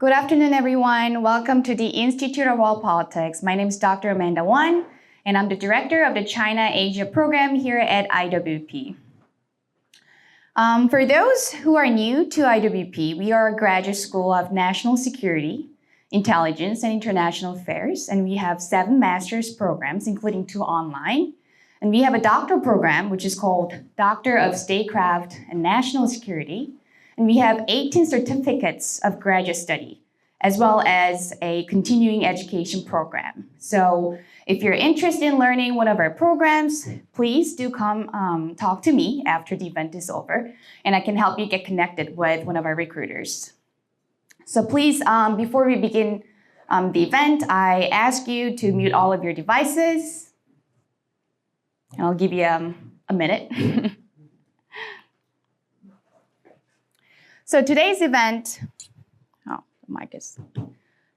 Good afternoon, everyone. Welcome to the Institute of World Politics. My name is Dr. Amanda Wan, and I'm the director of the China-Asia program here at IWP. For those who are new to IWP, we are a graduate school of national security, intelligence, and international affairs, and we have 7 master's programs, including 2 online. And we have a doctoral program, which is called Doctor of Statecraft and National Security. And we have 18 certificates of graduate study, as well as a continuing education program. So if you're interested in learning one of our programs, please do come talk to me after the event is over, and I can help you get connected with one of our recruiters. So please, before we begin the event, I ask you to mute all of your devices. And I'll give you a minute. So today's event,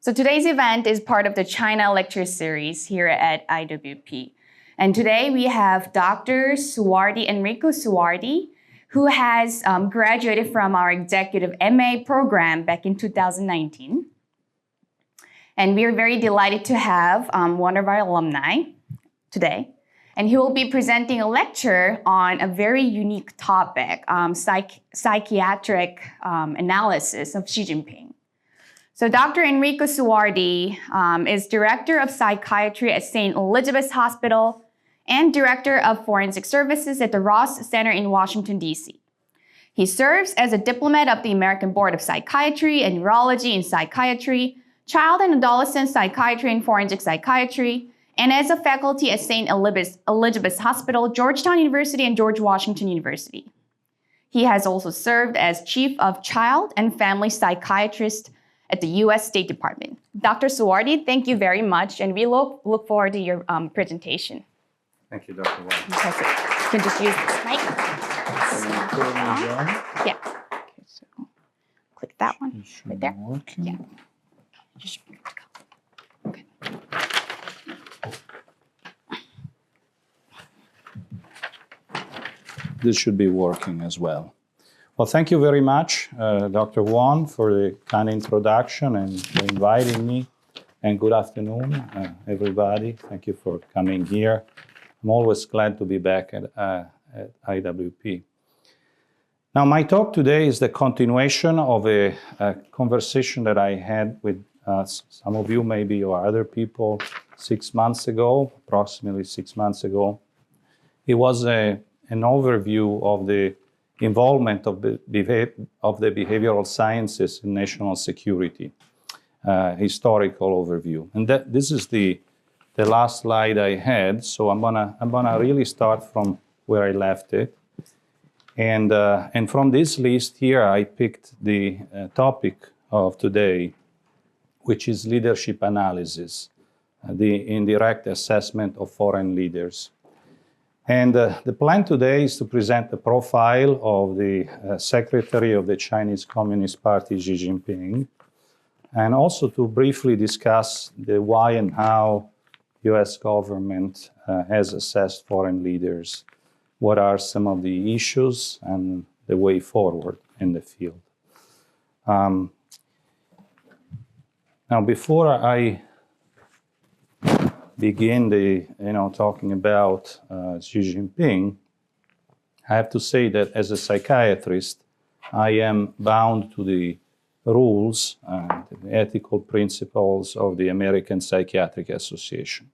today's event is part of the China lecture series here at IWP. And today we have Dr. Suardi, Enrico Suardi, who has graduated from our executive MA program back in 2019. And we are very delighted to have one of our alumni today. And he will be presenting a lecture on a very unique topic, psychiatric analysis of Xi Jinping. So Dr. Enrico Suardi is Director of Psychiatry at St. Elizabeth's Hospital and Director of Forensic Services at the Ross Center in Washington, D.C. He serves as a diplomat of the American Board of Psychiatry and Neurology in Psychiatry, Child and Adolescent Psychiatry and Forensic Psychiatry, and as a faculty at St. Elizabeth's Hospital, Georgetown University, and George Washington University. He has also served as Chief of Child and Family Psychiatrist at the U.S. State Department. Dr. Suardi, thank you very much, and we look forward to your presentation. Thank you, Dr. Wan. Fantastic. You can just use this mic. Yeah. Okay, so click that one right there. Yeah. Just okay. This should be working as well. Well, thank you very much, Dr. Wan, for the kind introduction and for inviting me. And good afternoon, everybody. Thank you for coming here. I'm always glad to be back at IWP. Now, my talk today is the continuation of a conversation that I had with some of you, maybe, or other people 6 months ago, approximately 6 months ago. It was an overview of the involvement of the behavioral sciences in national security, historical overview. And this is the last slide I had, so I'm gonna really start from where I left it. And from this list here, I picked the topic of today, which is leadership analysis, the indirect assessment of foreign leaders. And the plan today is to present the profile of the Secretary of the Chinese Communist Party, Xi Jinping, and also to briefly discuss the why and how US government has assessed foreign leaders, what are some of the issues and the way forward in the field. Now, before I begin talking about Xi Jinping, I have to say that as a psychiatrist, I am bound to the rules and the ethical principles of the American Psychiatric Association.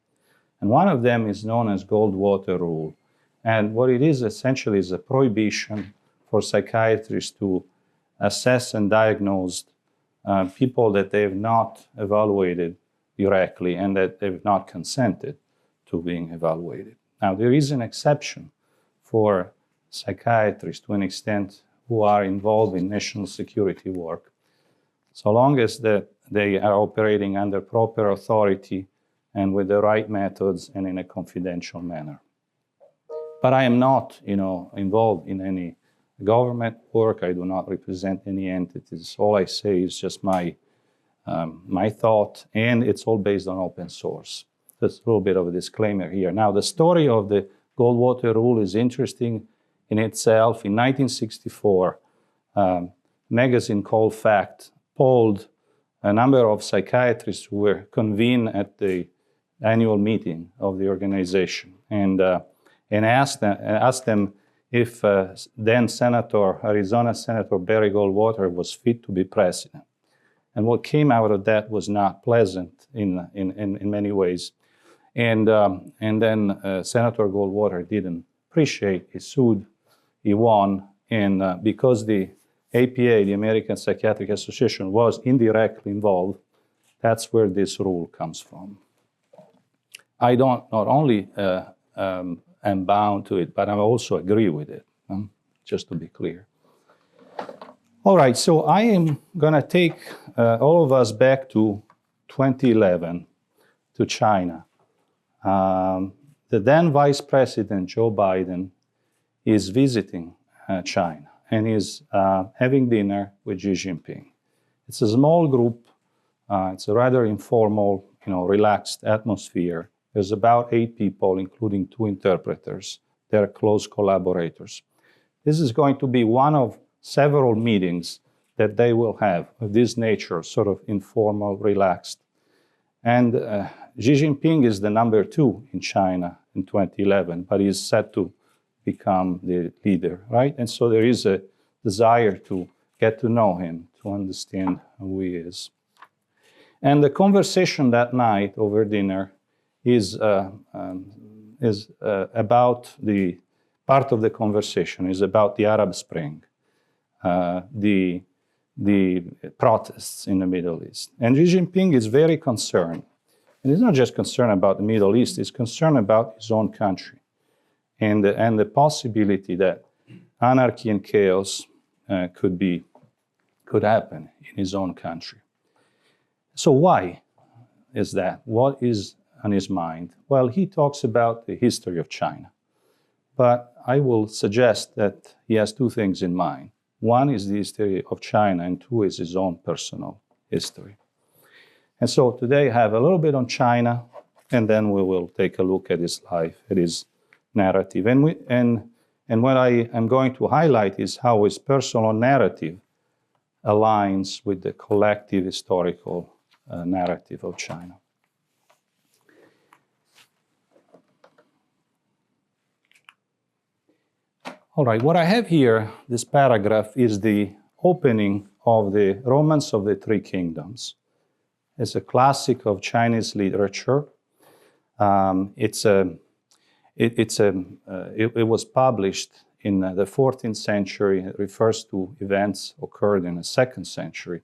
And one of them is known as Goldwater Rule. And what it is essentially is a prohibition for psychiatrists to assess and diagnose people that they have not evaluated directly and that they've not consented to being evaluated. Now, there is an exception for psychiatrists to an extent who are involved in national security work, so long as that they are operating under proper authority and with the right methods and in a confidential manner. But I am not, involved in any government work. I do not represent any entities. All I say is just my thought, and it's all based on open source. That's a little bit of a disclaimer here. Now, the story of the Goldwater Rule is interesting in itself. In 1964, a magazine called Fact polled a number of psychiatrists who were convened at the annual meeting of the organization, and asked them if then Arizona Senator Barry Goldwater was fit to be president. And what came out of that was not pleasant in many ways. And then Senator Goldwater didn't appreciate. He sued, he won, and because the APA, the American Psychiatric Association, was indirectly involved, that's where this rule comes from. I not only am bound to it, but I also agree with it, just to be clear. All right, so I am going to take all of us back to 2011, to China. The then Vice President, Joe Biden, is visiting China and is having dinner with Xi Jinping. It's a small group. It's a rather informal, relaxed atmosphere. There's about 8 people, including 2 interpreters. They're close collaborators. This is going to be one of several meetings that they will have of this nature, sort of informal, relaxed. And Xi Jinping is the number 2 in China in 2011, but he's set to become the leader, right? And so there is a desire to get to know him, to understand who he is. And the conversation that night over dinner is about the part of the conversation is about the Arab Spring, the protests in the Middle East. And Xi Jinping is very concerned. And he's not just concerned about the Middle East, he's concerned about his own country and the possibility that anarchy and chaos could happen in his own country. So why is that? What is on his mind? Well, he talks about the history of China. But I will suggest that he has 2 things in mind. One is the history of China, and 2 is his own personal history. And so today I have a little bit on China, and then we will take a look at his life, at his narrative. And what I am going to highlight is how his personal narrative aligns with the collective historical narrative of China. All right, what I have here, this paragraph, is the opening of the Romance of the Three Kingdoms. It's a classic of Chinese literature. It was published in the 14th century. It refers to events occurred in the 2nd century.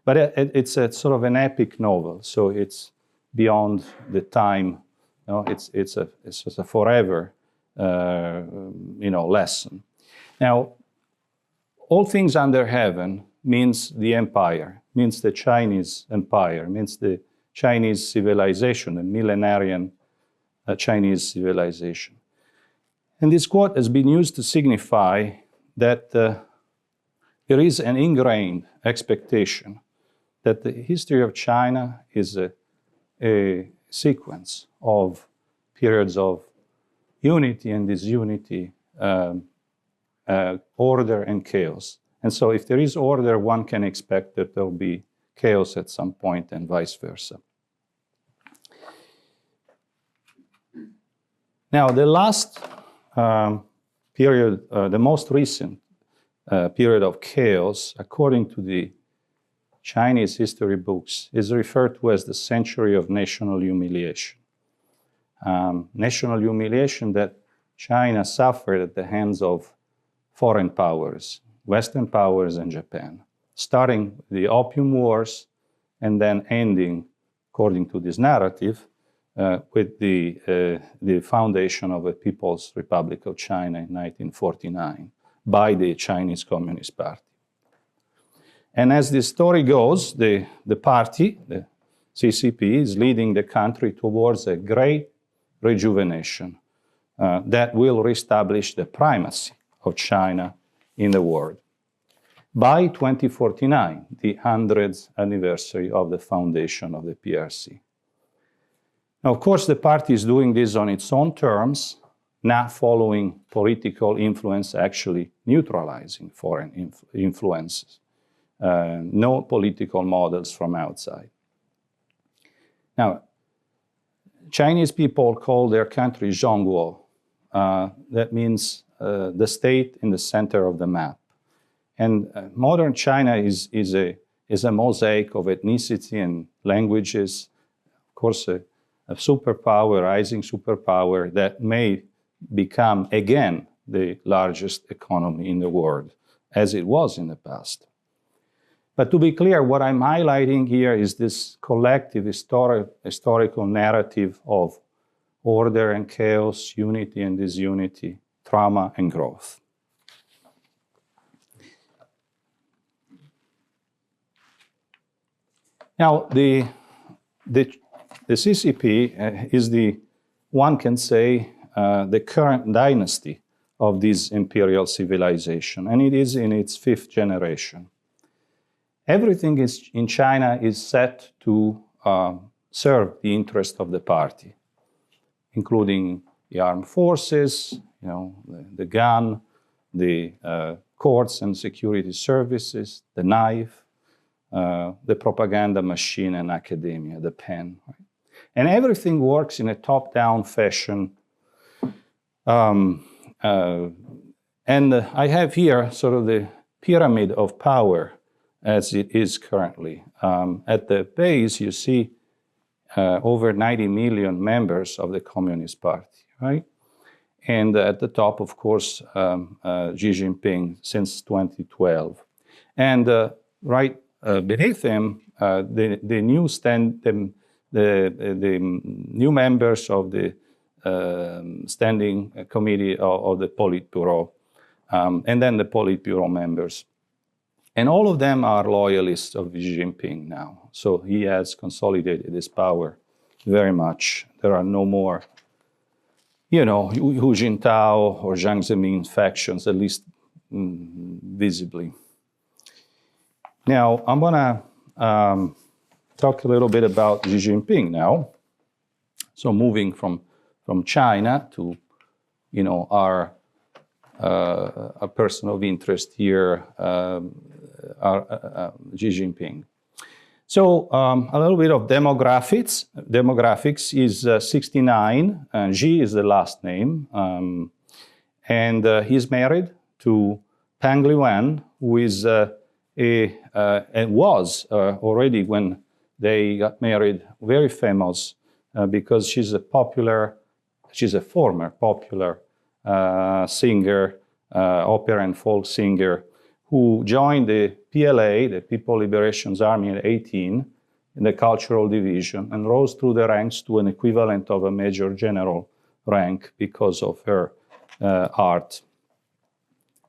But it's a sort of an epic novel, so it's beyond the time. It's a forever lesson. Now, all things under heaven means the empire, means the Chinese empire, means the Chinese civilization, the millenarian Chinese civilization. And this quote has been used to signify that there is an ingrained expectation that the history of China is a sequence of periods of unity and disunity, order and chaos. And so if there is order, one can expect that there will be chaos at some point and vice versa. Now, the last period, the most recent period of chaos, according to the Chinese history books, is referred to as the century of national humiliation. National humiliation that China suffered at the hands of foreign powers, Western powers and Japan, starting the Opium Wars and then ending, according to this narrative, with the foundation of the People's Republic of China in 1949 by the Chinese Communist Party. And as the story goes, the party, the CCP, is leading the country towards a great rejuvenation that will reestablish the primacy of China in the world. By 2049, the 100th anniversary of the foundation of the PRC. Now, of course, the party is doing this on its own terms, not following political influence, actually neutralizing foreign influences. no political models from outside. Now, Chinese people call their country Zhongguo. That means the state in the center of the map. And modern China is a mosaic of ethnicity and languages, of course, a superpower, rising superpower that may become again the largest economy in the world, as it was in the past. But to be clear, what I'm highlighting here is this collective historical narrative of order and chaos, unity and disunity, trauma and growth. Now, the CCP is one can say, the current dynasty of this imperial civilization, and it is in its 5th generation. Everything in China is set to serve the interest of the party, including the armed forces, the gun, the courts and security services, the knife, the propaganda machine and academia, the pen. Right? And everything works in a top-down fashion. And I have here sort of the pyramid of power as it is currently. At the base, you see over 90 million members of the Communist Party, right? And at the top, of course, Xi Jinping since 2012. And right beneath him, the new members of the standing committee of the Politburo, and then the Politburo members. And all of them are loyalists of Xi Jinping now. So he has consolidated his power very much. There are no more, Hu Jintao or Jiang Zemin factions, at least visibly. Now, I'm going to talk a little bit about Xi Jinping now. So moving from China to, our a person of interest here, Xi Jinping. So a little bit of demographics. Demographics is 69, and Xi is the last name. And he's married to Pang Liuan, who is and was already when they got married, very famous because she's a former popular singer, opera and folk singer, who joined the PLA, the People Liberation Army, at 18 in the cultural division and rose through the ranks to an equivalent of a major general rank because of her art.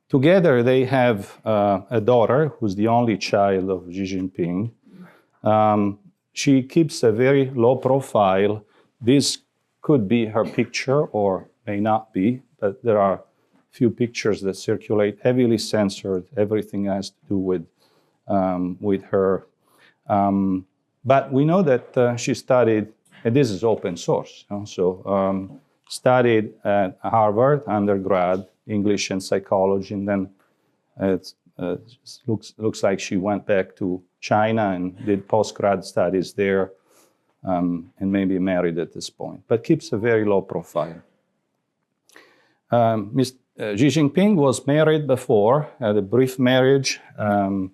Together, they have a daughter who's the only child of Xi Jinping. She keeps a very low profile. This could be her picture or may not be, but there are few pictures that circulate, heavily censored. Everything has to do with her. But we know that she studied, and this is open source, studied at Harvard, undergrad, English and psychology, and then it looks like she went back to China and did postgrad studies there, and maybe married at this point, but keeps a very low profile. Xi Jinping was married before, had a brief marriage, and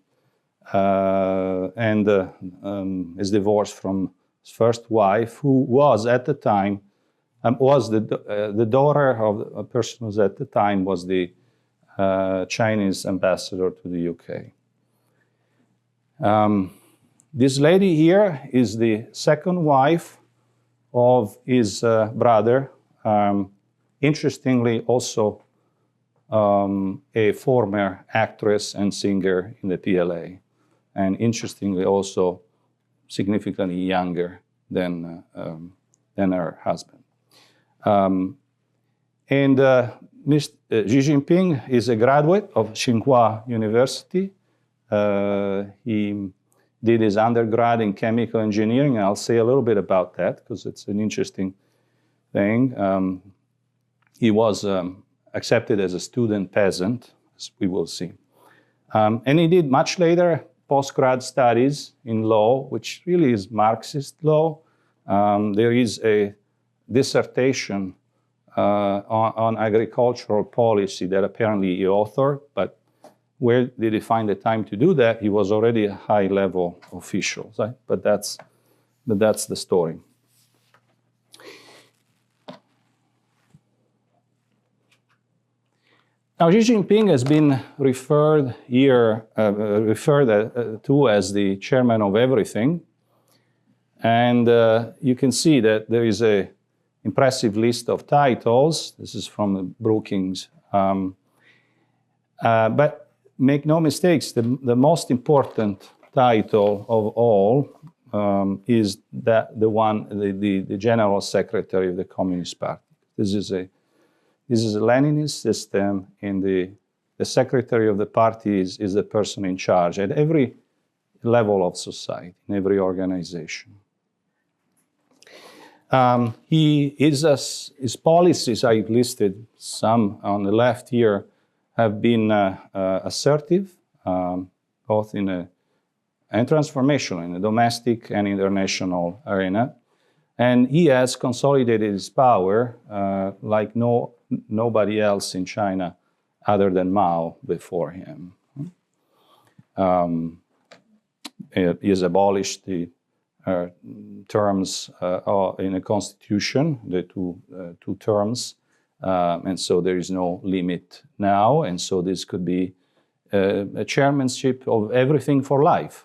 is divorced from his first wife, who was at the time, was the daughter of a person who at the time was the Chinese ambassador to the UK. This lady here is the second wife of his brother, interestingly also a former actress and singer in the PLA, and interestingly also significantly younger than her husband. Xi Jinping is a graduate of Tsinghua University. He did his undergrad in chemical engineering, and I'll say a little bit about that because it's an interesting thing. He was accepted as a student peasant, as we will see. And he did much later postgrad studies in law, which really is Marxist law. There is a dissertation on agricultural policy that apparently he authored, but where did he find the time to do that? He was already a high-level official, right? But that's the story. Now, Xi Jinping has been referred to as the chairman of everything. And you can see that there is an impressive list of titles. This is from Brookings. But make no mistakes, the most important title of all is the General Secretary of the Communist Party. This is a Leninist system, and the secretary of the party is the person in charge at every level of society, in every organization. His policies, I've listed some on the left here, have been assertive, both and transformational in the domestic and international arena. And he has consolidated his power like nobody else in China other than Mao before him. He has abolished the terms in the constitution, the two terms, and so there is no limit now, and so this could be a chairmanship of everything for life.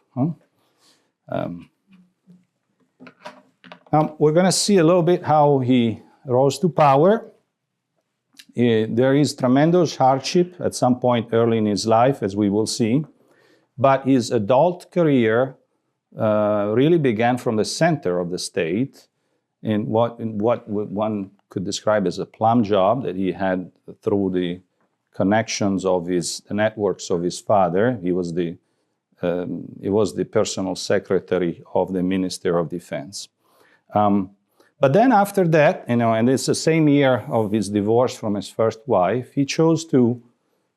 Now, we're going to see a little bit how he rose to power. There is tremendous hardship at some point early in his life, as we will see, but his adult career really began from the center of the state in what one could describe as a plum job that he had through the connections of the networks of his father. He was the personal secretary of the Minister of Defense. But then after that, and it's the same year of his divorce from his first wife, he chose to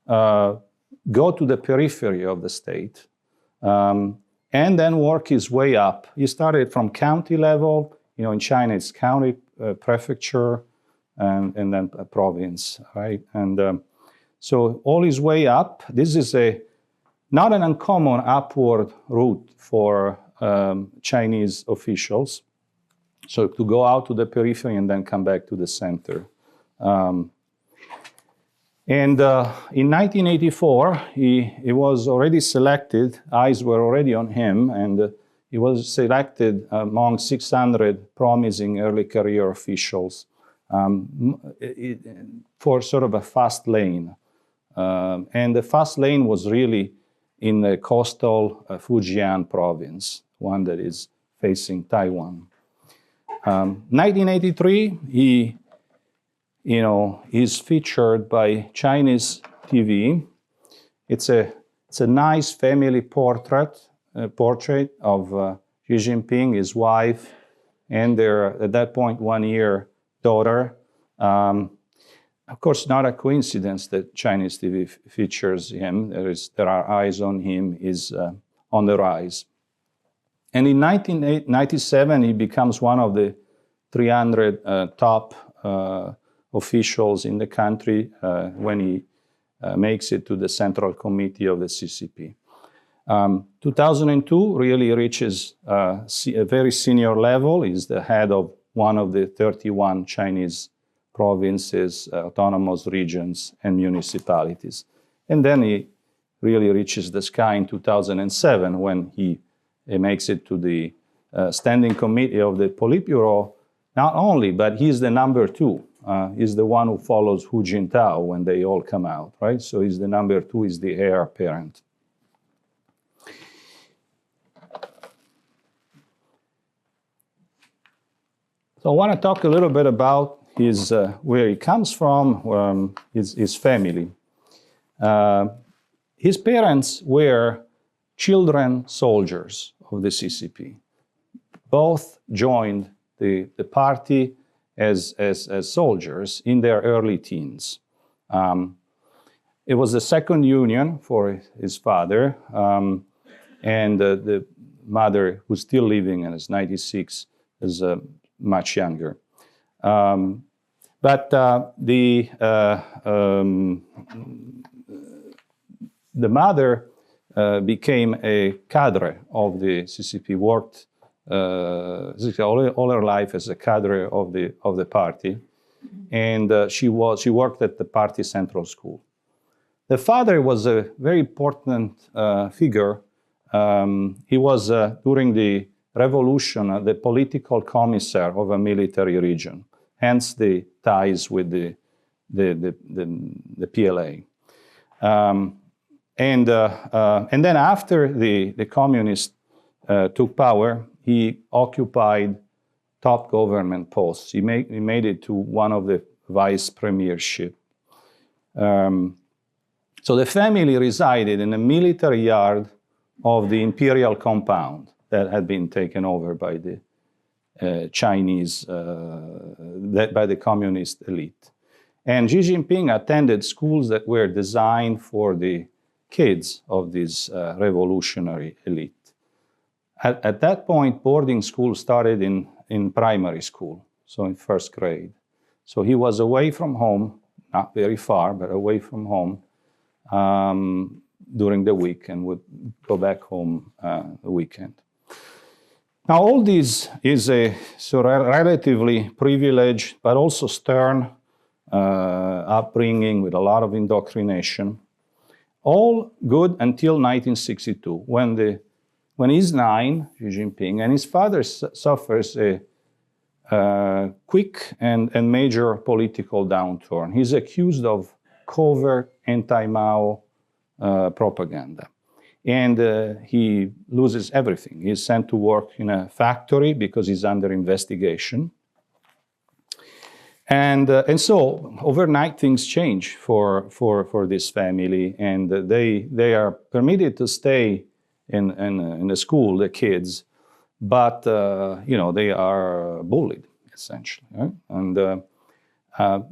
go to the periphery of the state and then work his way up. He started from county level. In China, it's county, prefecture, and then a province, right? And so all his way up. This is not an uncommon upward route for Chinese officials. So to go out to the periphery and then come back to the center. And in 1984, he was already selected, eyes were already on him, and he was selected among 600 promising early career officials for sort of a fast lane. And the fast lane was really in the coastal Fujian province, one that is facing Taiwan. 1983, he is featured by Chinese TV. It's a nice family portrait of Xi Jinping, his wife, and their, at that point, 1-year daughter. Of course, not a coincidence that Chinese TV features him. There are eyes on him. He's on the rise. And in 1997, he becomes one of the 300 top officials in the country when he makes it to the Central Committee of the CCP. 2002 really reaches a very senior level. He's the head of one of the 31 Chinese provinces, autonomous regions, and municipalities. And then he really reaches the sky in 2007 when he makes it to the standing committee of the Politburo. Not only, but he's the number 2. He's the one who follows Hu Jintao when they all come out, right? So he's the number 2, he's the heir apparent. So I want to talk a little bit about where he comes from, his family. His parents were children soldiers of the CCP. Both joined the party as soldiers in their early teens. It was the second union for his father, and the mother, who's still living and is 96, is much younger. But the mother became a cadre of the CCP, worked all her life as a cadre of the party, and she worked at the party central school. The father was a very important figure. He was during the revolution the political commissar of a military region, hence the ties with the PLA. And then after the communists took power, he occupied top government posts. He made it to one of the vice premiership. So the family resided in a military yard of the imperial compound that had been taken over by the Chinese, by the communist elite. And Xi Jinping attended schools that were designed for the kids of this revolutionary elite. At that point, boarding school started in primary school, so in first grade. So he was away from home, not very far, but away from home during the week, and would go back home the weekend. Now, all this is a relatively privileged, but also stern upbringing with a lot of indoctrination. All good until 1962, when he's 9, Xi Jinping, and his father suffers a quick and major political downturn. He's accused of covert anti-Mao propaganda. And he loses everything. He's sent to work in a factory because he's under investigation. And so overnight things change for this family, and they are permitted to stay in the school, the kids, but they are bullied essentially. Right? And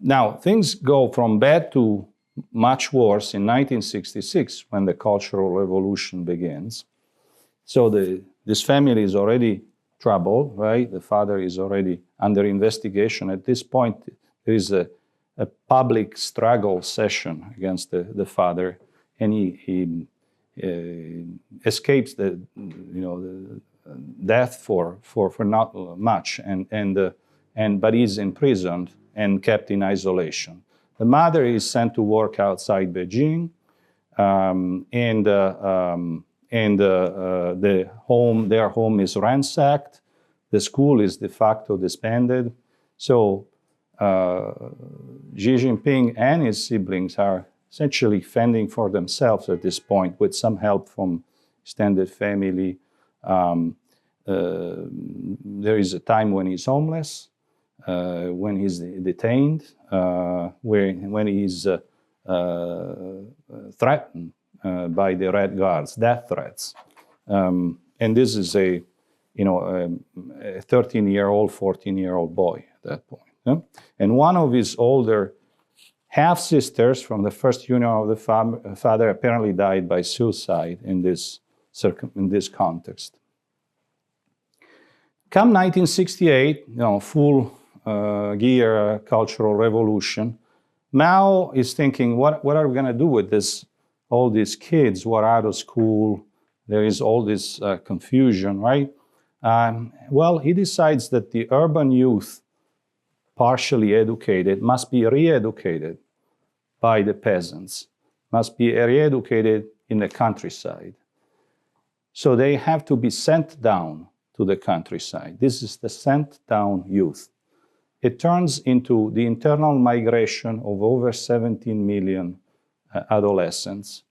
now things go from bad to much worse in 1966 when the Cultural Revolution begins. So this family is already troubled, right? The father is already under investigation. At this point, there is a public struggle session against the father, and he escapes the death for not much, but he's imprisoned and kept in isolation. The mother is sent to work outside Beijing, their home is ransacked. The school is de facto disbanded. So Xi Jinping and his siblings are essentially fending for themselves at this point with some help from extended family. There is a time when he's homeless, when he's detained, when he's threatened by the Red Guards, death threats. And this is a 13-year-old, 14-year-old boy at that point. Yeah? And one of his older half-sisters from the first union of the father apparently died by suicide in this context. Come 1968, full gear cultural revolution, Mao is thinking, what are we going to do with this? All these kids who are out of school, there is all this confusion, right? Well, he decides that the urban youth, partially educated, must be re-educated by the peasants, must be re-educated in the countryside. So they have to be sent down to the countryside. This is the sent down youth. It turns into the internal migration of over 17 million adolescents,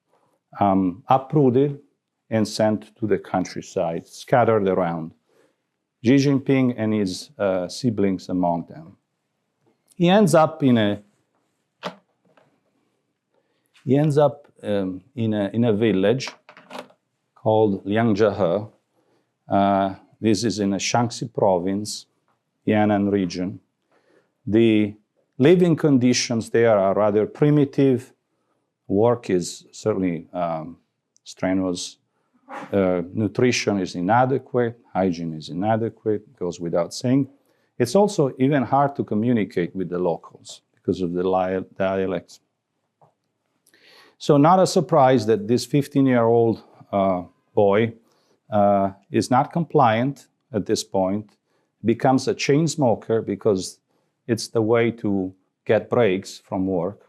uprooted and sent to the countryside, scattered around. Xi Jinping and his siblings among them. He ends up in a village called Liangzhe. This is in the Shaanxi province, Yan'an region. The living conditions there are rather primitive. Work is certainly strenuous. nutrition is inadequate, hygiene is inadequate, goes without saying. It's also even hard to communicate with the locals because of the dialects. So not a surprise that this 15-year-old boy is not compliant at this point, becomes a chain smoker because it's the way to get breaks from work.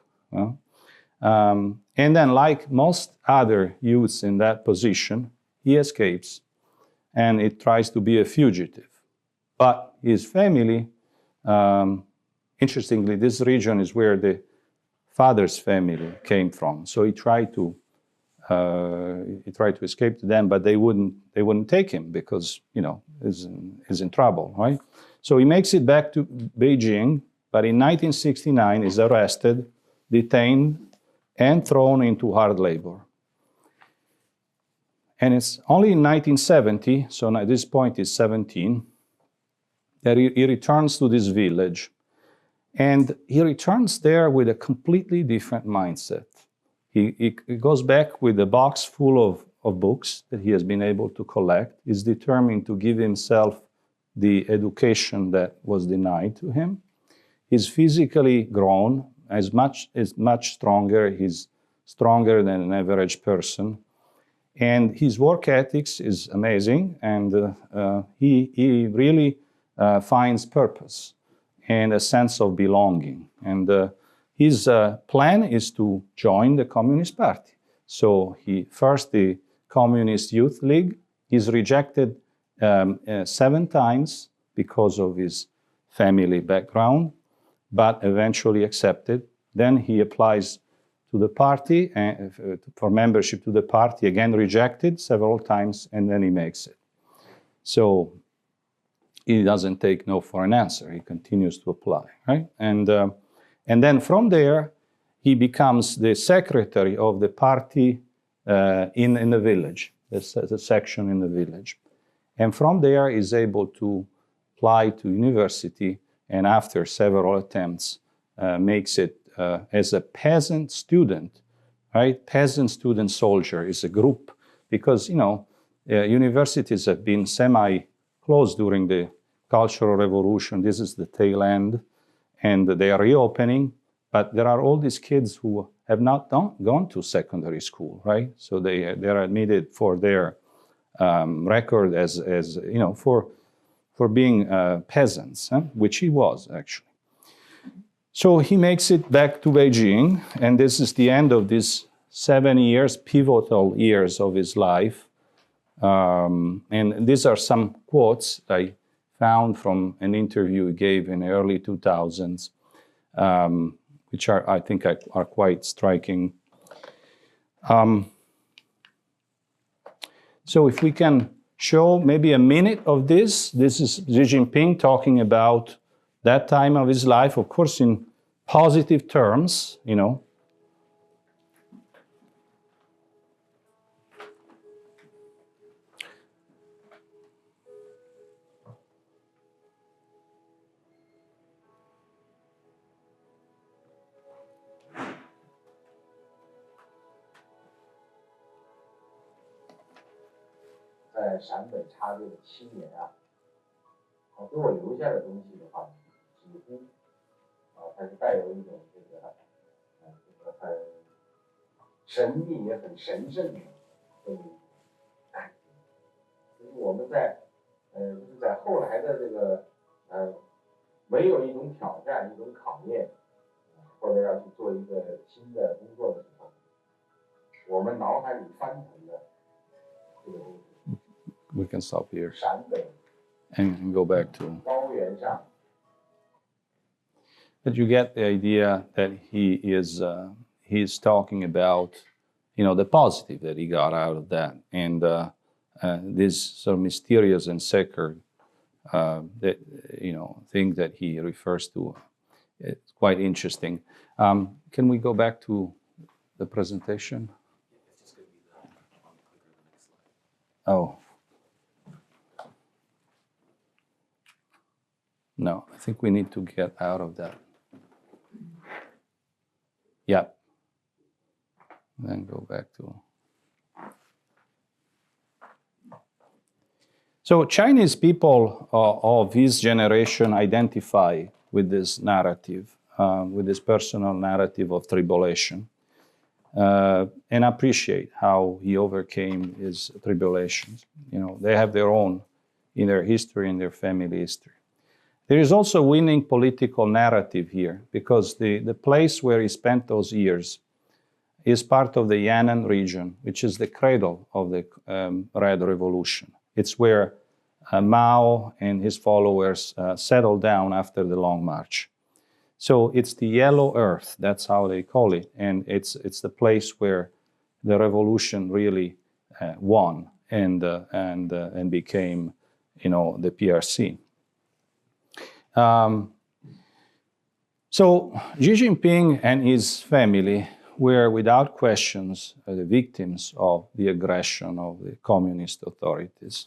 And then, like most other youths in that position, he escapes and it tries to be a fugitive. But his family, interestingly, this region is where the father's family came from. So he tried to escape to them, but they wouldn't take him because, you know, he's in trouble, right? So he makes it back to Beijing, but in 1969 is arrested, detained, and thrown into hard labor. And it's only in 1970, so at this point he's 17, that he returns to this village. And he returns there with a completely different mindset. He goes back with a box full of books that he has been able to collect. He's determined to give himself the education that was denied to him. He's physically grown, is much stronger. He's stronger than an average person. And his work ethics is amazing, and he really finds purpose and a sense of belonging. And his plan is to join the Communist Party. So first the Communist Youth League. He's rejected 7 times because of his family background, but eventually accepted. Then he applies to the party for membership to the party, again rejected several times, and then he makes it. So he doesn't take no for an answer. He continues to apply, right? And then from there, he becomes the secretary of the party in the village, the section in the village. And from there, he's able to apply to university, and after several attempts, makes it as a peasant student, right? Peasant student soldier is a group, because, you know, universities have been semi-closed during the Cultural Revolution. This is the tail end, and they are reopening, but there are all these kids who have not gone to secondary school, right? So they are admitted for their record as you know, for being peasants, which he was actually. So he makes it back to Beijing, and this is the end of these 7 years, pivotal years of his life. And these are some quotes I found from an interview he gave in the early 2000s, which I think are quite striking. So if we can show maybe a minute of this is Xi Jinping talking about that time of his life, of course in positive terms, you know.在陕北插队的7年啊，给我留下的东西的话，几乎它是带有一种这个很神秘也很神圣的这种感觉。就是我们在就是在后来的这个没有一种挑战、一种考验，或者要去做一个新的工作的时候，我们脑海里翻腾的这个东西。We can stop here 陕北 and go back to. 高原上。 But you get the idea that he's talking about, you know, the positive that he got out of that, and this sort of mysterious and sacred that, you know, thing that he refers to. It's quite interesting. Can we go back to the presentation? Oh. No, I think we need to get out of that. Yeah. Then go back to. So Chinese people of his generation identify with this narrative, with this personal narrative of tribulation, and appreciate how he overcame his tribulations. You know, they have their own in their history, in their family history. There is also a winning political narrative here, because the place where he spent those years is part of the Yan'an region, which is the cradle of the Red Revolution. It's where Mao and his followers settled down after the Long March. So it's the Yellow Earth, that's how they call it, and it's the place where the revolution really won and became, you know, the PRC. So Xi Jinping and his family were without questions the victims of the aggression of the communist authorities.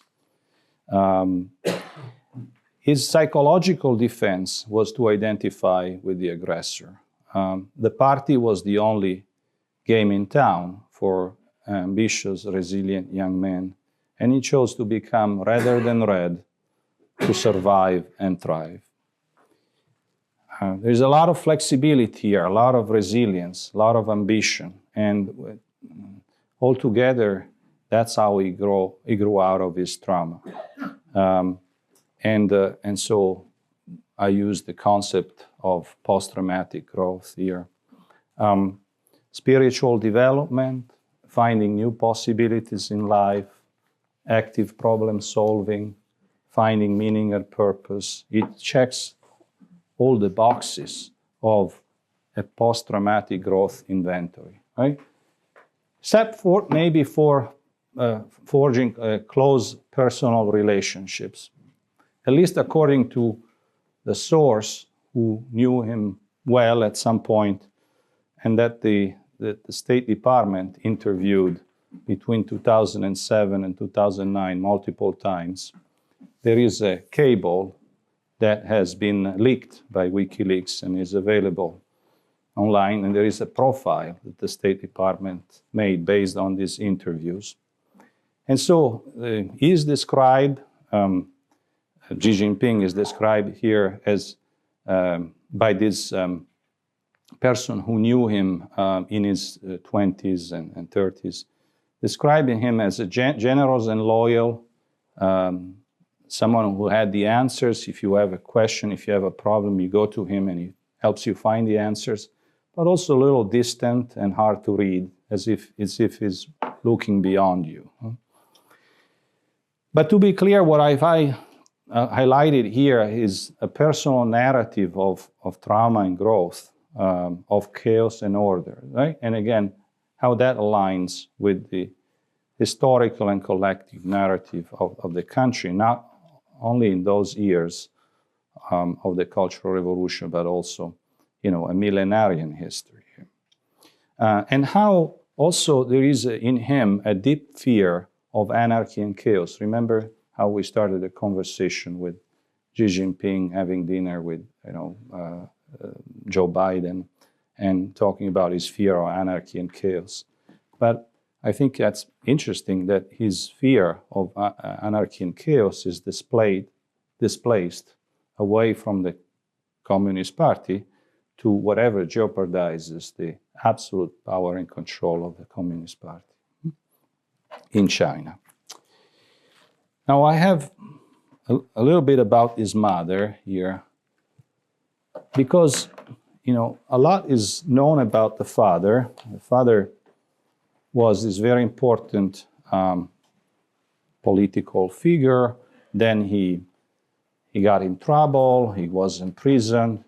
His psychological defense was to identify with the aggressor. The party was the only game in town for ambitious, resilient young men, and he chose to become redder than red to survive and thrive. There's a lot of flexibility here, a lot of resilience, a lot of ambition, and altogether, that's how he grew out of his trauma. And so I use the concept of post-traumatic growth here. Spiritual development, finding new possibilities in life, active problem solving, finding meaning and purpose. It checks all the boxes of a post-traumatic growth inventory, right? Except for maybe for forging close personal relationships, at least according to the source who knew him well at some point, and that the State Department interviewed between 2007 and 2009 multiple times. There is a cable that has been leaked by WikiLeaks and is available online, and there is a profile that the State Department made based on these interviews. And so he is described, Xi Jinping is described here as by this person who knew him in his 20s and 30s, describing him as a generous and loyal, someone who had the answers. If you have a question, if you have a problem, you go to him and he helps you find the answers, but also a little distant and hard to read, as if he's looking beyond you. But to be clear, what I highlighted here is a personal narrative of trauma and growth, of chaos and order, right? And again, how that aligns with the historical and collective narrative of the country, not only in those years of the Cultural Revolution, but also, you know, a millenarian history. And how also there is in him a deep fear of anarchy and chaos. Remember how we started a conversation with Xi Jinping having dinner with, you know, Joe Biden and talking about his fear of anarchy and chaos. But I think that's interesting that his fear of anarchy and chaos is displaced away from the Communist Party to whatever jeopardizes the absolute power and control of the Communist Party in China. Now I have a little bit about his mother here, because, you know, a lot is known about the father. The father was this very important political figure. Then he got in trouble, he was in prison.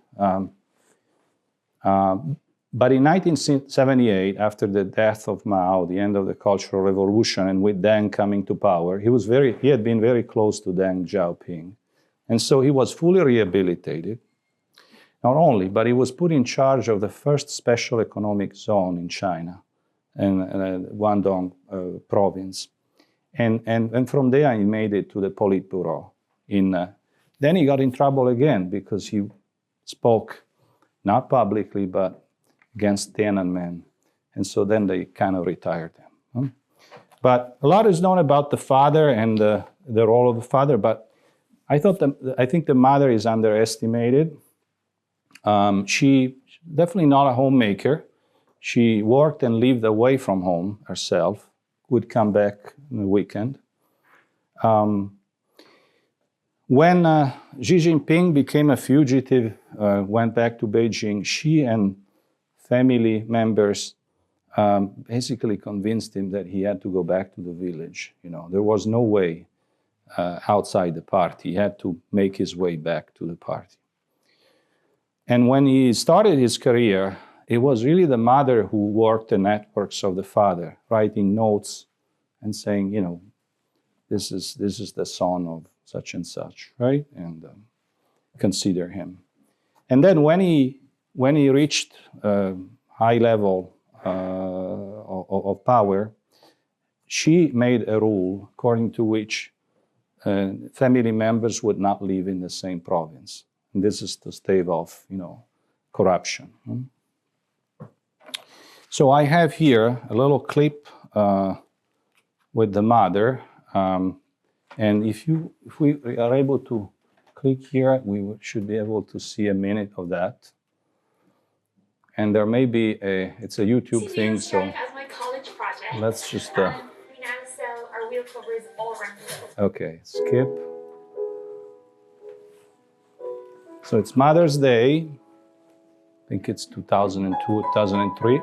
But in 1978, after the death of Mao, the end of the Cultural Revolution, and with Deng coming to power, he had been very close to Deng Xiaoping. And so he was fully rehabilitated. Not only, but he was put in charge of the first special economic zone in China, in Guangdong province. And from there, he made it to the Politburo. Then he got in trouble again because he spoke, not publicly, but against Tiananmen. And so then they kind of retired him. But a lot is known about the father, and the role of the father, but I think the mother is underestimated. She definitely not a homemaker. She worked and lived away from home herself, would come back on the weekend. When Xi Jinping became a fugitive, went back to Beijing, she and family members basically convinced him that he had to go back to the village. You know, there was no way outside the party. He had to make his way back to the party. And when he started his career, it was really the mother who worked the networks of the father, writing notes and saying, you know, this is the son of such and such, right? And consider him. And then when he reached high level of power, she made a rule according to which family members would not live in the same province. And this is to stave off, you know, corruption. So I have here a little clip with the mother. And if we are able to click here, we should be able to see a minute of that. And there may be it's a YouTube thing, so as my college project. Let's just. Right now, so our wheel cover is all around. Okay, skip. So it's Mother's Day. I think it's 2002, 2003.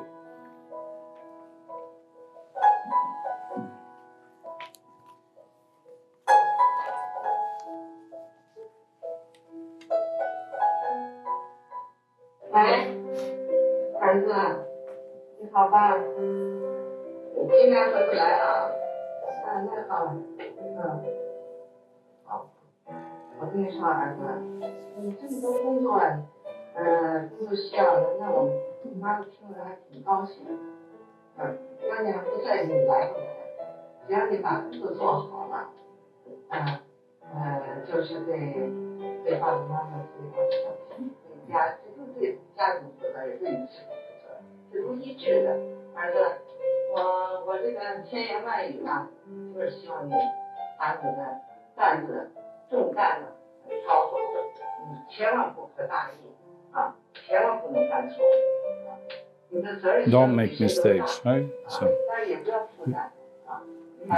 Don't make mistakes, right? So,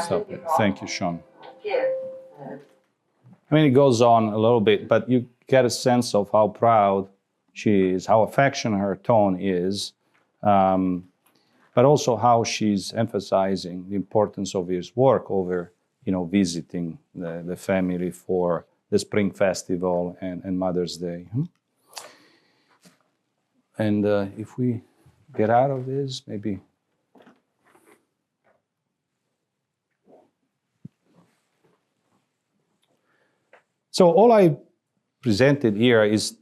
stop it. Thank you, Sean. I mean, it goes on a little bit, but you get a sense of how proud she is, how affectionate her tone is, but also how she's emphasizing the importance of his work over, you know, visiting the family for the Spring Festival and Mother's Day. And if we get out of this, maybe. So all I presented here is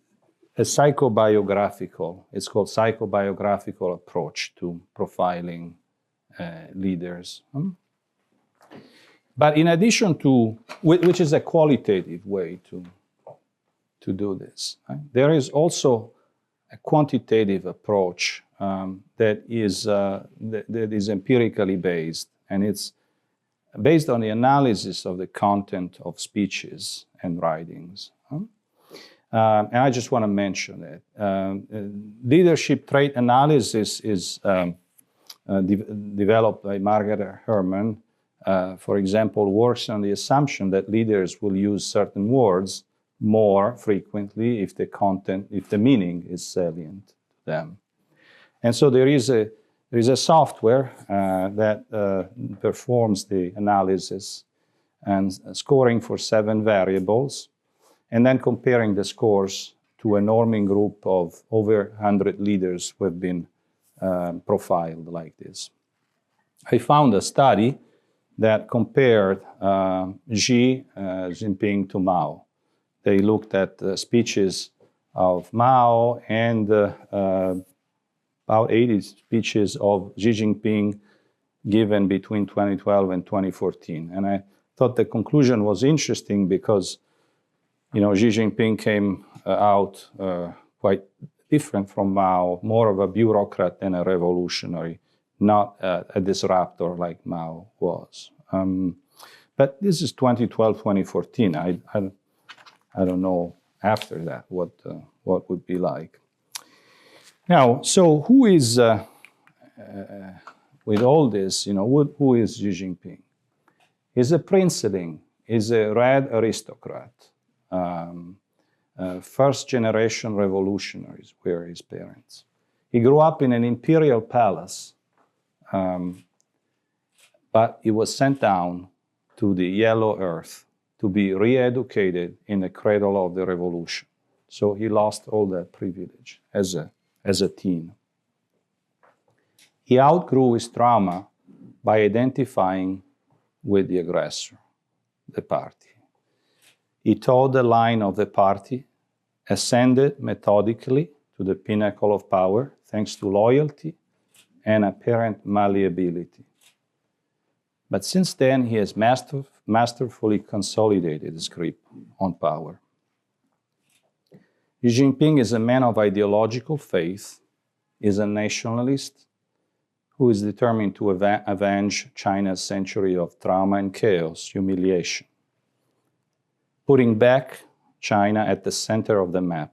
a psycho-biographical, it's called psycho-biographical approach to profiling leaders. But in addition to, which is a qualitative way to do this, right? There is also a quantitative approach that is empirically based, and it's based on the analysis of the content of speeches and writings. And I just want to mention that. Leadership trait analysis is developed by Margaret Hermann. For example, works on the assumption that leaders will use certain words more frequently if the meaning is salient to them. And so there is a software that performs the analysis and scoring for 7 variables, and then comparing the scores to a norming group of over 100 leaders who have been profiled like this. I found a study that compared Xi Jinping to Mao. They looked at speeches of Mao and about 80 speeches of Xi Jinping given between 2012 and 2014. And I thought the conclusion was interesting because, you know, Xi Jinping came out quite different from Mao, more of a bureaucrat than a revolutionary, not a disruptor like Mao was. But this is 2012, 2014. I don't know after that what would be like. Now, so who is, with all this, who is Xi Jinping? He's a princeling, he's a red aristocrat. First-generation revolutionaries were his parents. He grew up in an imperial palace, but he was sent down to the yellow earth to be re-educated in the cradle of the revolution. So he lost all that privilege as a teen. He outgrew his trauma by identifying with the aggressor, the party. He towed the line of the party, ascended methodically to the pinnacle of power thanks to loyalty and apparent malleability. But since then, he has masterfully consolidated his grip on power. Xi Jinping is a man of ideological faith, is a nationalist who is determined to avenge China's century of trauma and chaos, humiliation, putting back China at the center of the map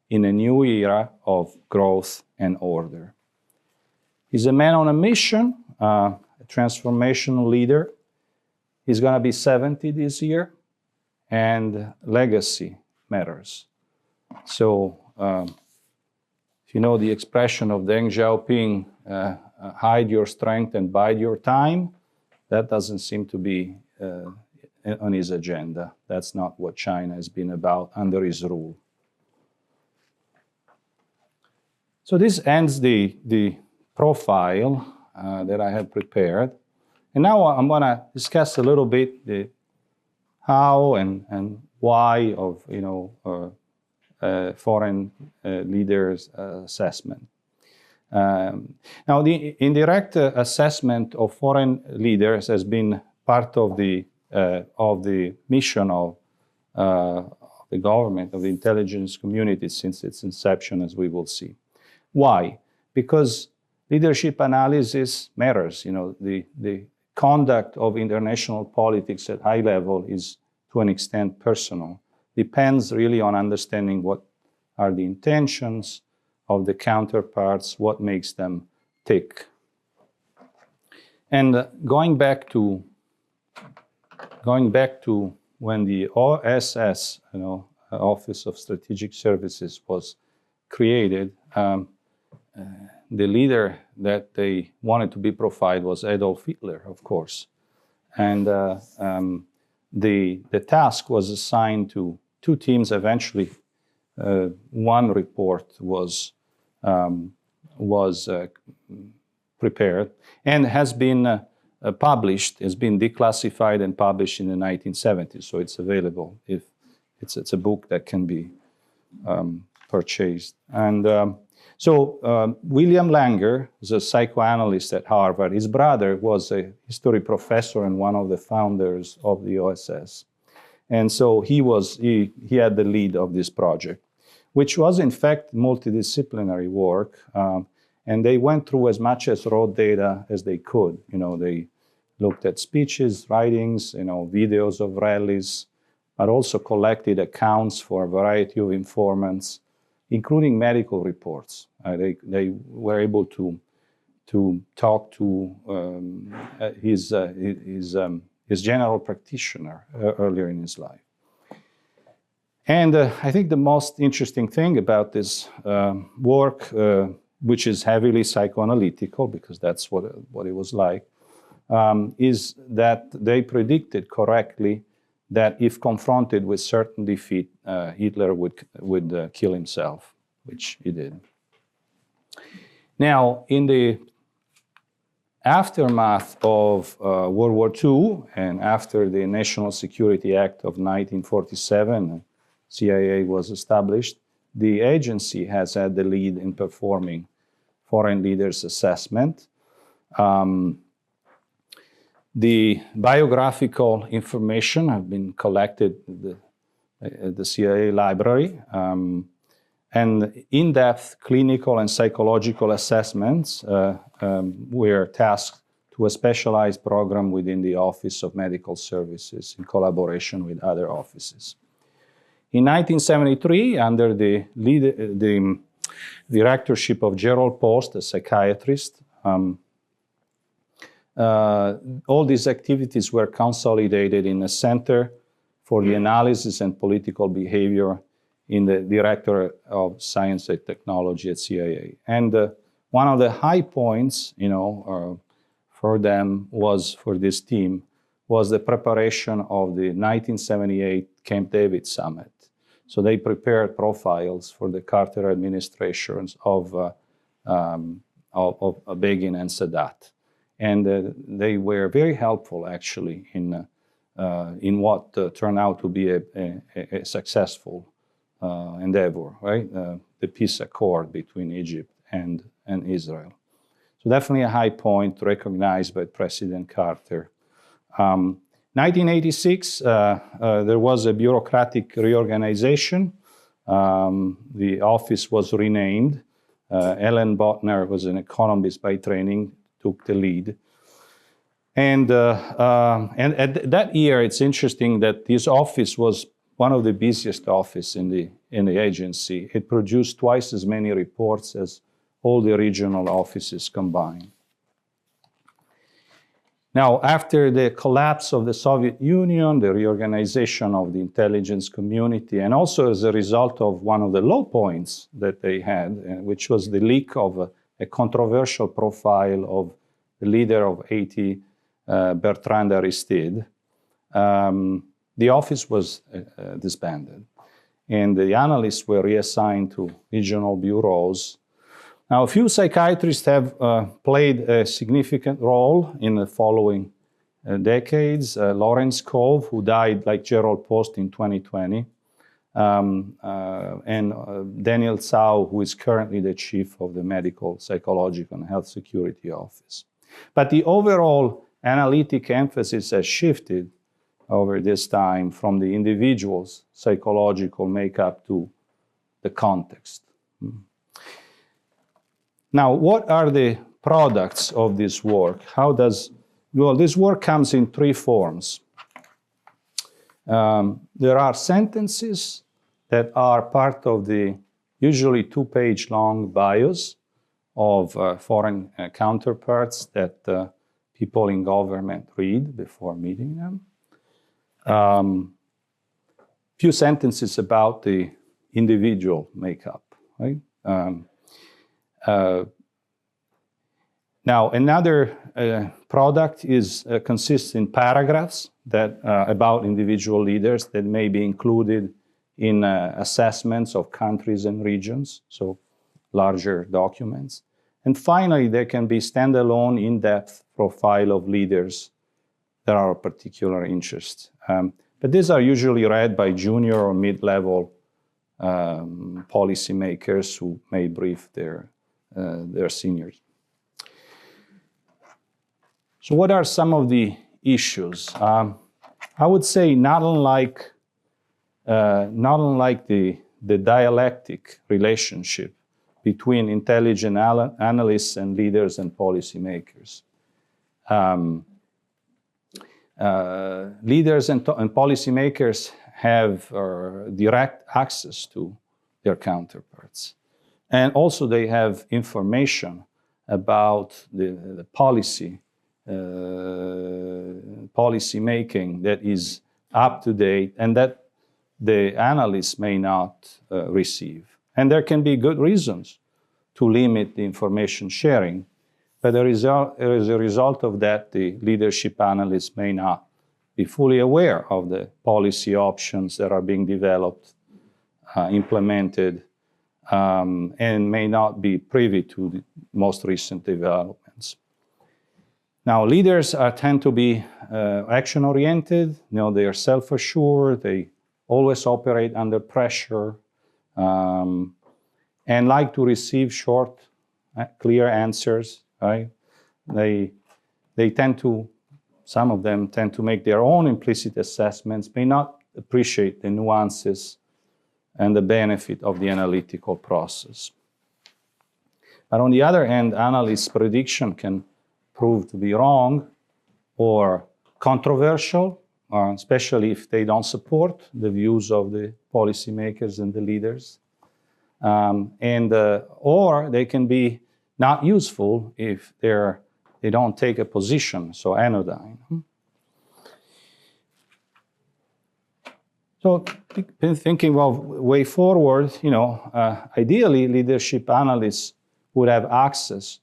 in a new era of growth and order. He's a man on a mission, a transformational leader. He's going to be 70 this year, and legacy matters. So, if you know the expression of Deng Xiaoping, hide your strength and bide your time, that doesn't seem to be on his agenda. That's not what China has been about under his rule. So this ends the profile that I had prepared. And now I'm going to discuss a little bit the how and why of foreign leaders' assessment. Now, the indirect assessment of foreign leaders has been part of the mission of the government, of the intelligence community since its inception, as we will see. Why? Because leadership analysis matters. The conduct of international politics at high level is, to an extent, personal. Depends really on understanding what are the intentions of the counterparts, what makes them tick. And going back to when the OSS, Office of Strategic Services, was created, the leader that they wanted to be profiled was Adolph Hitler, of course. And the task was assigned to two teams. Eventually, one report was prepared and has been published, has been declassified and published in the 1970s. So it's available. If it's a book that can be purchased. And William Langer is a psychoanalyst at Harvard. His brother was a history professor and one of the founders of the OSS. And so he had the lead of this project, which was in fact multidisciplinary work. And they went through as much as raw data as they could. They looked at speeches, writings, videos of rallies, but also collected accounts for a variety of informants, including medical reports. They were able to talk to his general practitioner earlier in his life. And I think the most interesting thing about this work, which is heavily psychoanalytical, because that's what it was like, is that they predicted correctly that if confronted with certain defeat, Hitler would kill himself, which he did. Now, in the aftermath of World War II and after the National Security Act of 1947, CIA was established, the agency has had the lead in performing foreign leaders' assessment. The biographical information have been collected at the CIA library, and in-depth clinical and psychological assessments were tasked to a specialized program within the Office of Medical Services in collaboration with other offices. In 1973, under the directorship of Jerrold Post, a psychiatrist, all these activities were consolidated in a Center for the Analysis and Political Behavior in the Directorate of Science and Technology at CIA. And one of the high points, for them for this team, was the preparation of the 1978 Camp David Summit. So they prepared profiles for the Carter administrations of Begin and Sadat. And they were very helpful, actually, in what turned out to be a successful endeavor, right? The peace accord between Egypt and Israel. So definitely a high point recognized by President Carter. 1986, there was a bureaucratic reorganization. The office was renamed. Ellen Botner was an economist by training, took the lead. And at that year, it's interesting that this office was one of the busiest offices in the agency. It produced twice as many reports as all the regional offices combined. Now, after the collapse of the Soviet Union, the reorganization of the intelligence community, and also as a result of one of the low points that they had, which was the leak of a controversial profile of the leader of Haiti, Bertrand Aristide, the office was disbanded. And the analysts were reassigned to regional bureaus. Now, a few psychiatrists have played a significant role in the following decades. Lawrence Cove, who died like Jerrold Post in 2020, and Daniel Tsao, who is currently the chief of the Medical, Psychological, and Health Security Office. But the overall analytic emphasis has shifted over this time from the individual's psychological makeup to the context. Now, what are the products of this work? This work comes in three forms. There are sentences that are part of the usually 2-page long bios of foreign counterparts that people in government read before meeting them. Few sentences about the individual makeup, right? Now, another product consists in paragraphs that about individual leaders that may be included in assessments of countries and regions, so larger documents. And finally, there can be standalone, in-depth profile of leaders that are of particular interest. But these are usually read by junior or mid-level policymakers who may brief their seniors. So what are some of the issues? I would say not unlike the dialectic relationship between intelligent analysts and leaders and policymakers. Leaders and policymakers have direct access to their counterparts. And also they have information about the policy making that is up to date and that the analysts may not receive. And there can be good reasons to limit the information sharing, but as a result of that, the leadership analysts may not be fully aware of the policy options that are being developed, implemented, and may not be privy to the most recent developments. Now, leaders tend to be action-oriented. They are self-assured. They always operate under pressure and like to receive short, clear answers. Right? Some of them tend to make their own implicit assessments, may not appreciate the nuances and the benefit of the analytical process. But on the other hand, analysts' prediction can prove to be wrong or controversial, especially if they don't support the views of the policymakers and the leaders. Or they can be not useful if they don't take a position, so anodyne. So thinking of way forward, ideally leadership analysts would have access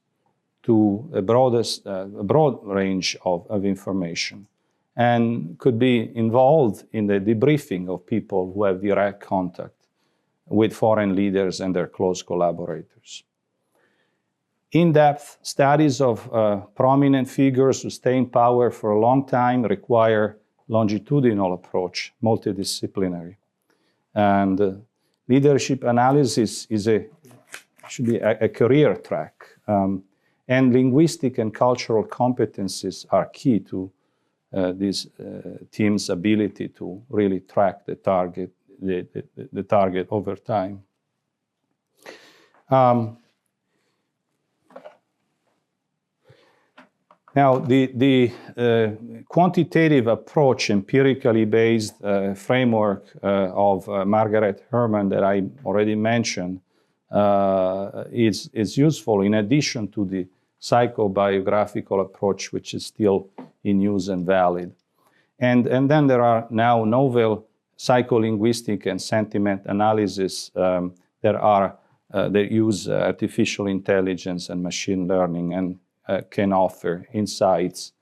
to a broad range of information and could be involved in the debriefing of people who have direct contact with foreign leaders and their close collaborators. In-depth studies of prominent figures who stay in power for a long time require longitudinal approach, multidisciplinary. And leadership analysis should be a career track. And linguistic and cultural competencies are key to this team's ability to really track the target over time. Now, the quantitative approach, empirically based framework of Margaret Hermann that I already mentioned is useful in addition to the psycho-biographical approach, which is still in use and valid. And then there are now novel psycholinguistic and sentiment analysis that use artificial intelligence and machine learning and can offer insights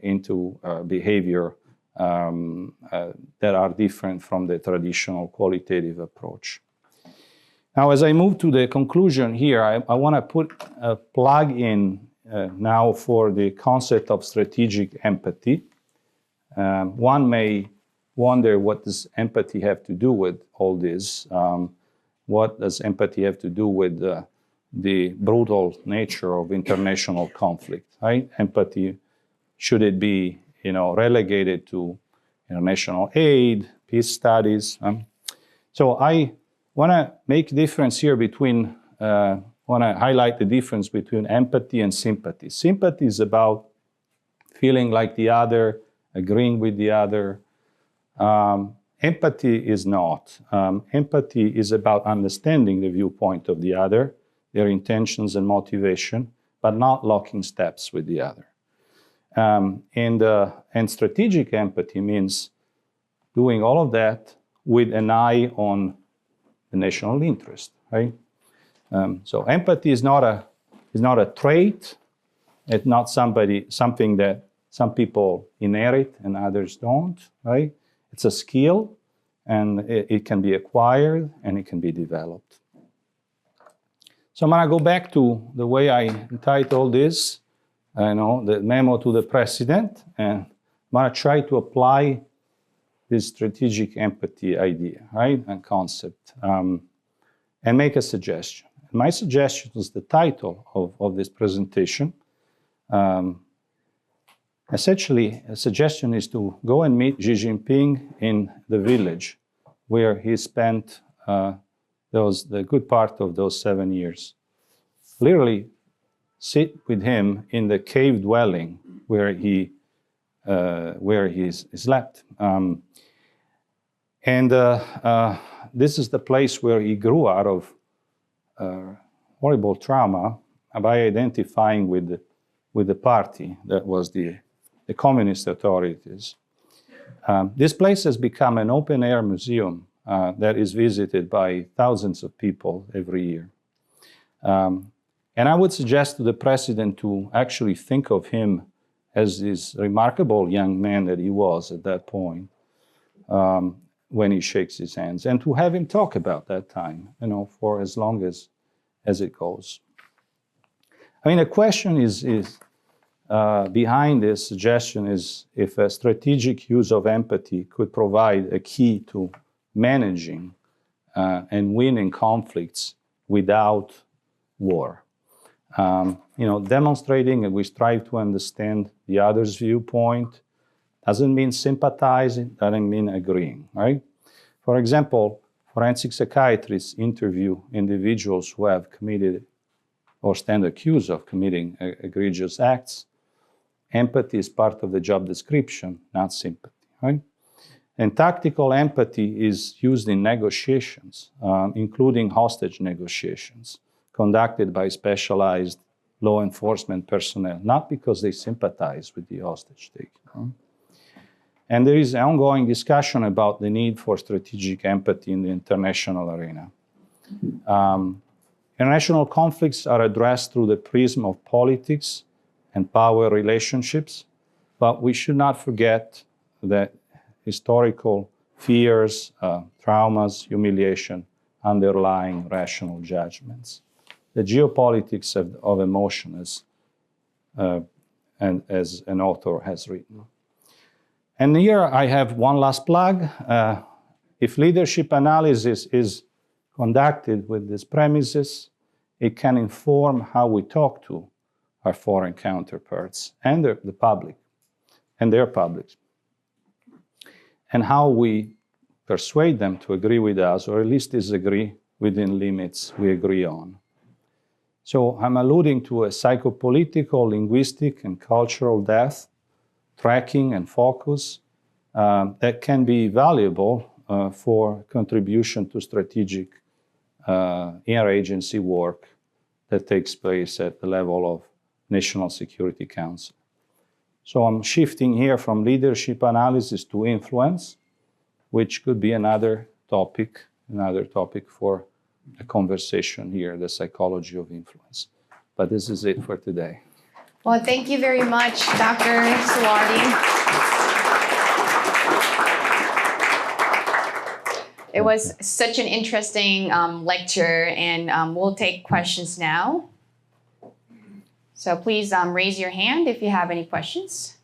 into behavior that are different from the traditional qualitative approach. Now, as I move to the conclusion here, I want to put a plug in now for the concept of strategic empathy. One may wonder, what does empathy have to do with all this? What does empathy have to do with the brutal nature of international conflict, right? Empathy, should it be, relegated to international aid, peace studies? So I want to make a difference here between, want to highlight the difference between empathy and sympathy. Sympathy is about feeling like the other, agreeing with the other. Empathy is not. Empathy is about understanding the viewpoint of the other, their intentions and motivation, but not locking steps with the other. And strategic empathy means doing all of that with an eye on the national interest, right? So empathy is not a trait. It's not something that some people inherit and others don't, right? It's a skill, and it can be acquired and it can be developed. So I'm going to go back to the way I entitled this, the memo to the president, and I'm going to try to apply this strategic empathy idea, right, and concept, and make a suggestion. And my suggestion is the title of this presentation. Essentially, a suggestion is to go and meet Xi Jinping in the village where he spent the good part of those 7 years. Literally sit with him in the cave dwelling where he slept. This is the place where he grew out of horrible trauma by identifying with the party that was the communist authorities. This place has become an open-air museum that is visited by thousands of people every year. And I would suggest to the president to actually think of him as this remarkable young man that he was at that point when he shakes his hands, and to have him talk about that time, for as long as it goes. I mean, the question is behind this suggestion is if a strategic use of empathy could provide a key to managing and winning conflicts without war. Demonstrating that we strive to understand the other's viewpoint doesn't mean sympathizing, doesn't mean agreeing, right? For example, forensic psychiatrists interview individuals who have committed or stand accused of committing egregious acts, empathy is part of the job description, not sympathy, right? And tactical empathy is used in negotiations, including hostage negotiations, conducted by specialized law enforcement personnel, not because they sympathize with the hostage taker. And there is an ongoing discussion about the need for strategic empathy in the international arena. International conflicts are addressed through the prism of politics and power relationships, but we should not forget that historical fears, traumas, humiliation, underlying rational judgments. The geopolitics of emotion, as an author has written. And here I have one last plug. If leadership analysis is conducted with these premises, it can inform how we talk to our foreign counterparts and the public, and their publics, and how we persuade them to agree with us, or at least disagree within limits we agree on. So I'm alluding to a psychopolitical, linguistic, and cultural depth, tracking and focus that can be valuable for contribution to strategic interagency work that takes place at the level of National Security Council. So I'm shifting here from leadership analysis to influence, which could be another topic for a conversation here, the psychology of influence. But this is it for today. Well, thank you very much, Dr. Suardi. It was such an interesting lecture, and we'll take questions now. So please raise your hand if you have any questions.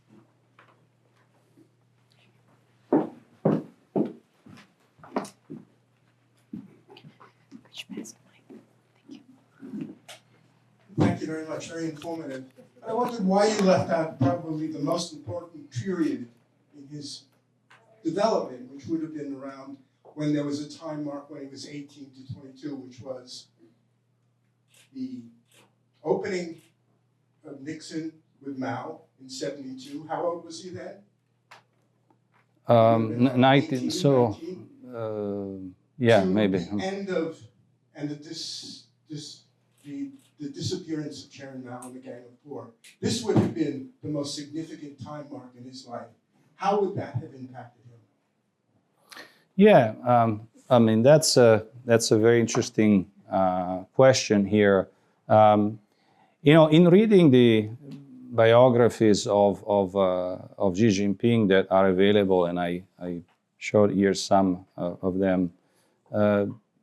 Thank you very much, very informative. I wondered why you left out probably the most important period in his development, which would have been around when there was a time mark when he was 18 to 22, which was the opening of Nixon with Mao in 72. How old was he then? 19, so, yeah, maybe. End of, and the disappearance of Chairman Mao and the Gang of Four. This would have been the most significant time mark in his life. How would that have impacted him? Yeah, I mean, that's a very interesting question here. You know, in reading the biographies of Xi Jinping that are available, and I showed here some of them,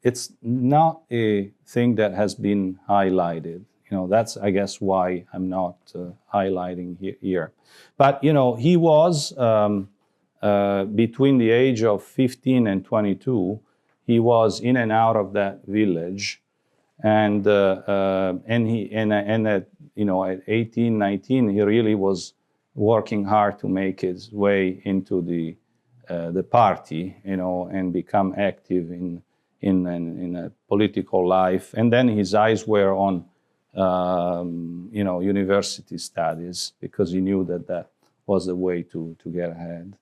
it's not a thing that has been highlighted. You know, that's, I guess, why I'm not highlighting here. But, you know, he was, between the age of 15 and 22, he was in and out of that village. And at, you know, at 18, 19, he really was working hard to make his way into the party, you know, and become active in a political life. And then his eyes were on, you know, university studies, because he knew that that was the way to get ahead.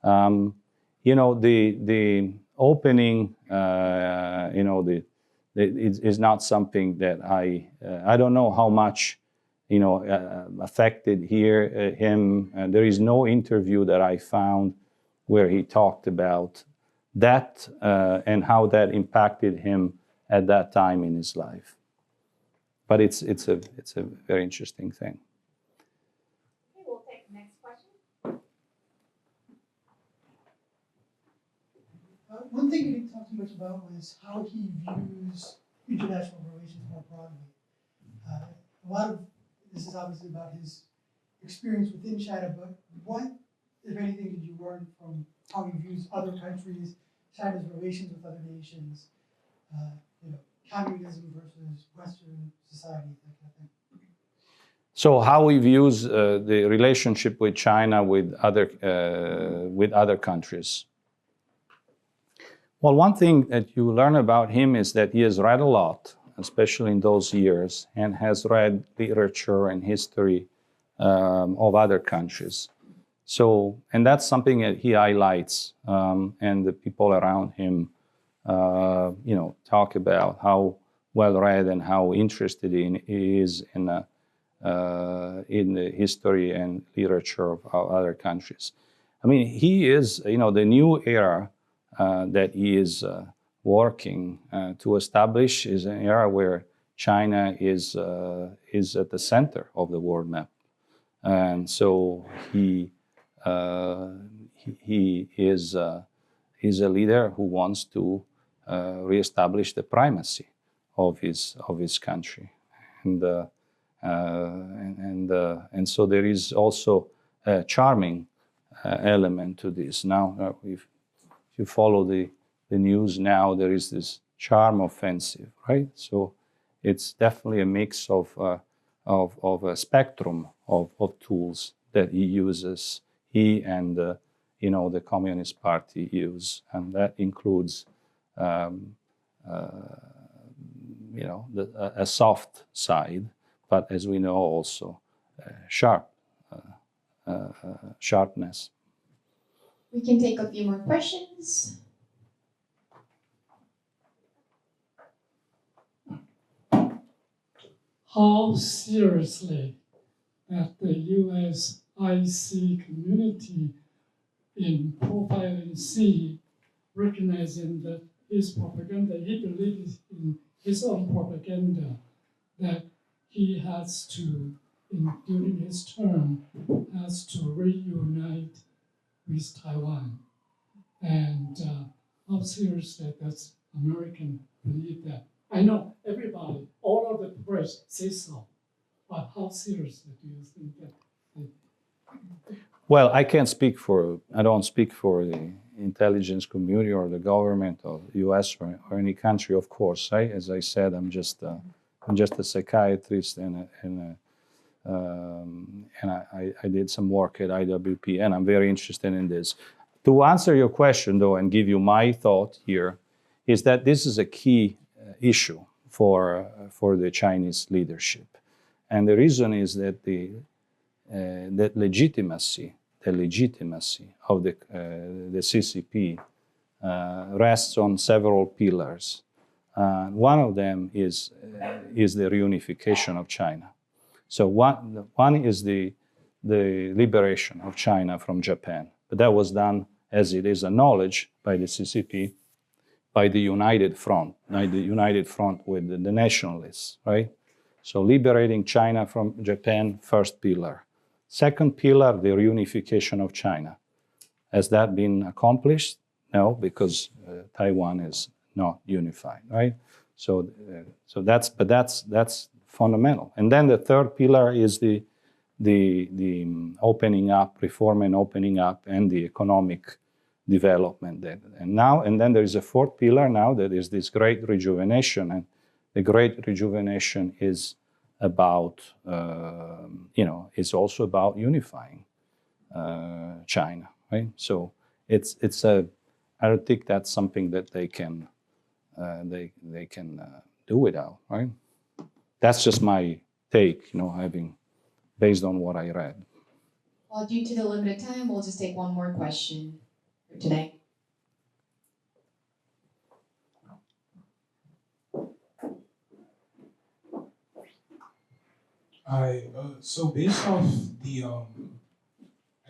You know, the opening, you know, it is not something that I don't know how much, you know, affected him. There is no interview that I found where he talked about that and how that impacted him at that time in his life. But it's a very interesting thing. Okay, we'll take the next question. One thing you didn't talk too much about was how he views international relations more broadly. A lot of this is obviously about his experience within China, but what, if anything, did you learn from how he views other countries, China's relations with other nations, you know, communism versus Western society, that kind of thing? So how he views the relationship with China with other countries. Well, one thing that you learn about him is that he has read a lot. especially in those years, and has read literature and history of other countries. So, and that's something that he highlights, and the people around him, talk about how well-read and how interested he is in the history and literature of other countries. I mean, he is, the new era that he is working to establish is an era where China is at the center of the world map, and so he is a leader who wants to reestablish the primacy of his country, and so there is also a charming element to this. Now, if you follow the news now, there is this charm offensive, right? So it's definitely a mix of a spectrum of tools that he uses. He and the Communist Party use, and that includes a soft side, but as we know also sharpness. We can take a few more questions. How seriously that the U.S. IC community in profiling C, recognizing that his propaganda, he believes in his own propaganda, that he has to, during his term, has to reunite with Taiwan. And how serious that's American believe that. I know everybody, all of the press say so, but how serious do you think that? Well, I don't speak for the intelligence community or the government of the U.S. or any country, of course. As I said, I'm just a psychiatrist, and I did some work at IWP, and I'm very interested in this. To answer your question, though, and give you my thought here, is that this is a key issue for the Chinese leadership, and the reason is that the legitimacy of the CCP rests on several pillars. One of them is the reunification of China. So one is the liberation of China from Japan, but that was done, as it is acknowledged by the CCP, by the United Front, with the nationalists, right? So liberating China from Japan, first pillar. Second pillar, the reunification of China. Has that been accomplished? No, because Taiwan is not unified, right? So that's fundamental. And then the third pillar is the opening up, reform and opening up, and the economic development. And then there is a fourth pillar now, that is this great rejuvenation, and the great rejuvenation is about, it's also about unifying China, right? So I don't think that's something that they can do without, right? That's just my take, based on what I read. Well, due to the limited time, we'll just take one more question for today. Hi. So based off the,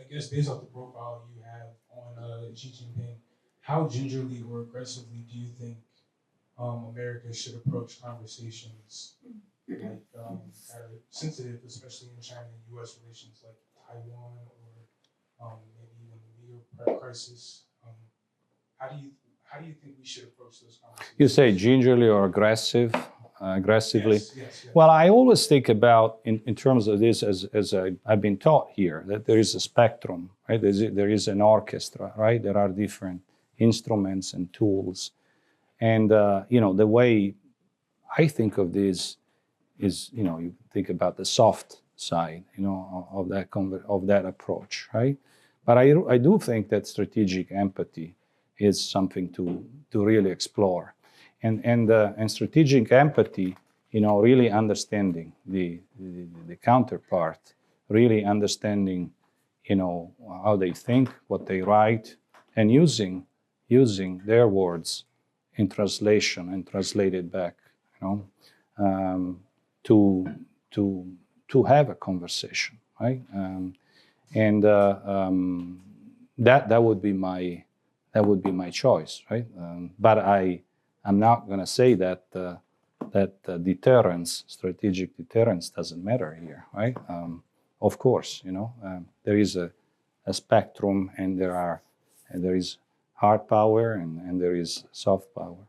based off the profile you have on Xi Jinping, how gingerly or aggressively do you think America should approach conversations that are sensitive, especially in China and U.S. relations, like Taiwan or maybe even the Uyghur crisis? How do you think we should approach those conversations? You say gingerly or aggressively? Yes. Well, I always think about, in terms of this, as I've been taught here, that there is a spectrum, right? There is an orchestra, right? There are different instruments and tools. And, the way I think of this is, you think about the soft side, of that approach, right? But I do think that strategic empathy is something to really explore. And strategic empathy, really understanding the counterpart, really understanding, how they think, what they write, and using their words in translation and translate it back, to have a conversation, right? That would be my choice, right? But I'm not going to say that deterrence, strategic deterrence, doesn't matter here, right? Of course, there is a spectrum, and there is hard power and there is soft power.